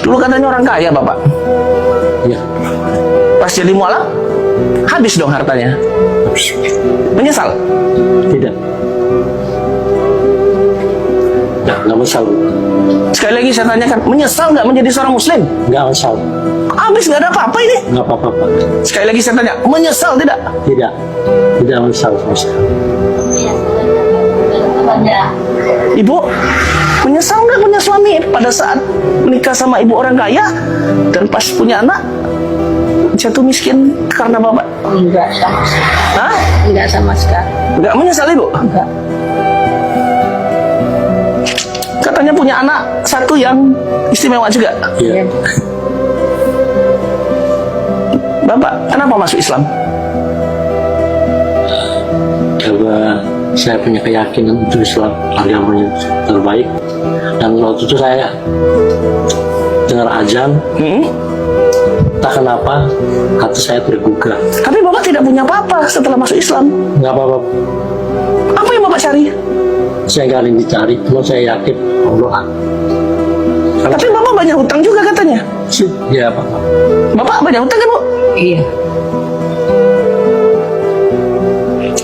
Dulu katanya orang kaya Bapak. Ya, Pas jadi mualaf, habis dong hartanya. Menyesal? tidak. Nah, nggak masalah. Sekali lagi saya tanyakan, menyesal nggak menjadi seorang muslim? Nggak masalah. Habis nggak ada apa-apa ini. Nggak apa-apa, Pak. Sekali lagi saya tanya, menyesal tidak? Tidak. Tidak masalah sama sekali. Ibu, menyesal nggak punya suami pada saat menikah sama ibu orang kaya dan pas punya anak jatuh miskin karena Bapak? Enggak sama sekali. Hah? Enggak sama sekali. Nggak menyesal Ibu? Enggak. Katanya punya anak satu yang istimewa juga. Iya. Bapak, kenapa masuk Islam? Karena saya punya keyakinan untuk Islam agamanya terbaik, dan waktu itu saya dengar azan, tak kenapa hati saya tergugah. Tapi Bapak tidak punya apa-apa setelah masuk Islam. Nggak apa-apa, Apa yang Bapak cari? saya nggak ada yang dicari, cuma saya yakin Allah. Tapi Bapak banyak hutang juga katanya. Ya, Pak. Bapak banyak hutang kan, Bu? Iya.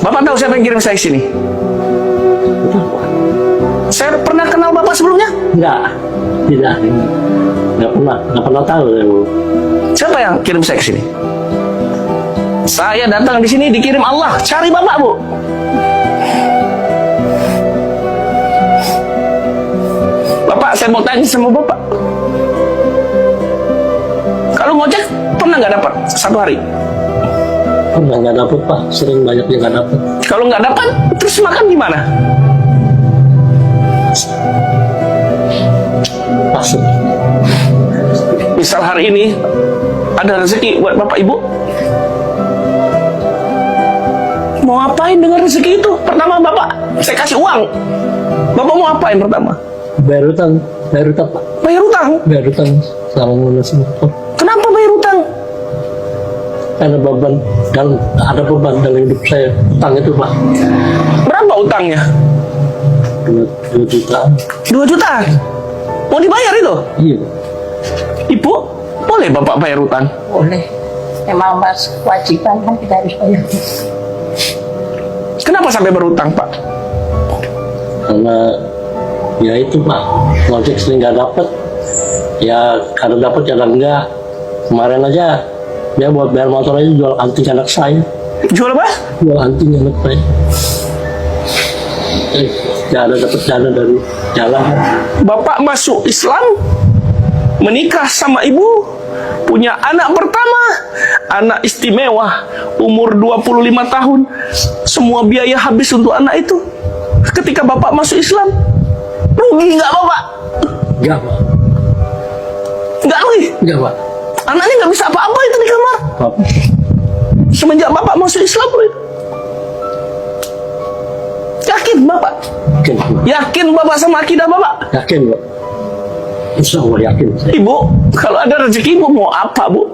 Bapak tahu siapa yang kirim saya ke sini? Saya pernah kenal Bapak sebelumnya? Nggak, tidak, nggak pernah tahu ya, Bu. Siapa yang kirim saya ke sini? Saya datang di sini dikirim Allah cari Bapak, Bu. Bapak, saya mau tanya sama Bapak. Kalau ngojek pernah nggak dapat satu hari? Pernah nggak dapet, Pak, sering banyak yang nggak dapet. Kalau nggak dapat, terus makan gimana? Pasut. Misal hari ini ada rezeki buat Bapak Ibu, mau ngapain dengan rezeki itu? Pertama Bapak, saya kasih uang. Bapak mau ngapain pertama? Bayar utang, Pak. Bayar utang. Bayar utang sama lunas motor. Kenapa bayar utang? Karena beban, dan ada beban dalam hidup saya. Utang itu, Pak, Berapa utangnya? 2 juta. 2 juta. Mau dibayar itu? Iya. Ibu, boleh Bapak bayar utang? Boleh. Emang mas kewajiban kan kita harus bayar. Kenapa sampai berutang, Pak? Karena ya itu, Pak, ngojek sering nggak dapet. Ya kadang dapet, kadang enggak. Kemarin aja dia buat bayar motor aja jual anting anak saya. Jual apa? Jual anting anak saya. Ya ada dapat dana dari jalan. Bapak masuk Islam, menikah sama ibu, punya anak pertama, anak istimewa, umur 25 tahun, semua biaya habis untuk anak itu. Ketika Bapak masuk Islam, rugi nggak Bapak? Enggak, Pak. Nggak rugi? Enggak, Pak. Anaknya nggak bisa apa-apa itu di kamar. Pak. Semenjak Bapak masuk Islam, yakin Bapak? Yakin, Pak. Yakin Bapak sama akidah Bapak? Yakin, Pak. Insya Allah yakin. Ibu, kalau ada rezeki Ibu mau apa, Bu?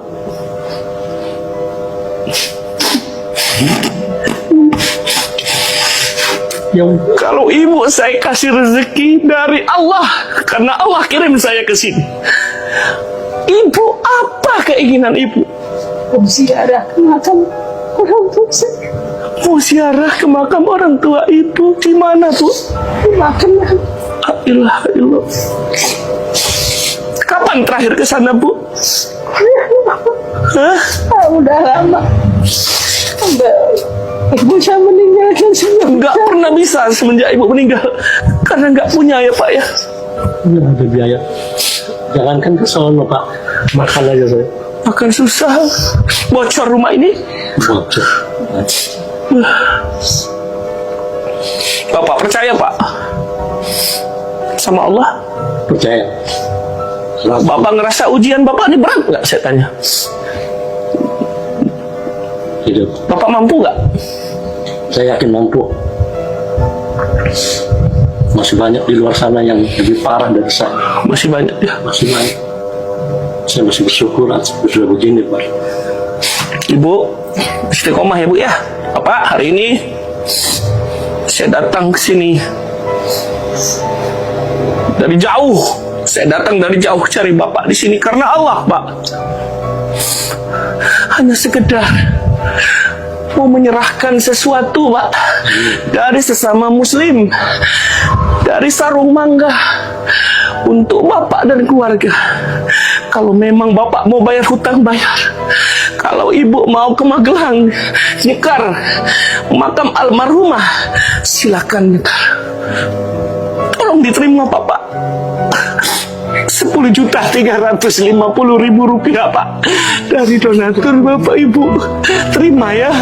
Yang Kalau Ibu saya kasih rezeki dari Allah, karena Allah kirim saya ke sini. Ibu, apa keinginan Ibu? Ziarah ke makam orang tua saya. Mau ziarah ke makam orang tua Ibu di mana, Bu? Di makam. La ilaha illallah. Kapan terakhir ke sana, Bu? Hah? Udah lama. Ibu saya meninggalkan saya. Nggak pernah bisa semenjak Ibu meninggal. Karena nggak punya ya, Pak ya. nggak ada biaya. Jangankan ke sono, Pak. Makan aja saya. Makan susah. Bocor rumah ini. Bocor. Bapak percaya, Pak? Sama Allah? Percaya. Bapak ngerasa ujian Bapak ini berat nggak? Saya tanya. Hidup. Bapak mampu nggak? Saya yakin mampu. Masih banyak di luar sana yang lebih parah dari saya. Masih banyak ya. Masih banyak. Saya masih bersyukur sudah begini, Pak. Ibu, istiqomah ya Bu ya. Bapak, hari ini saya datang ke sini dari jauh Saya datang dari jauh cari Bapak di sini karena Allah, Pak. Hanya sekedar mau menyerahkan sesuatu, Pak, dari sesama Muslim, dari sarung mangga untuk Bapak dan keluarga. Kalau memang Bapak mau bayar hutang, bayar. Kalau Ibu mau ke Magelang nyekar makam almarhumah, silakan nyekar. Tolong diterima, Bapak. 10.350.000 rupiah, Pak, dari donatur Bapak Ibu. Terima ya.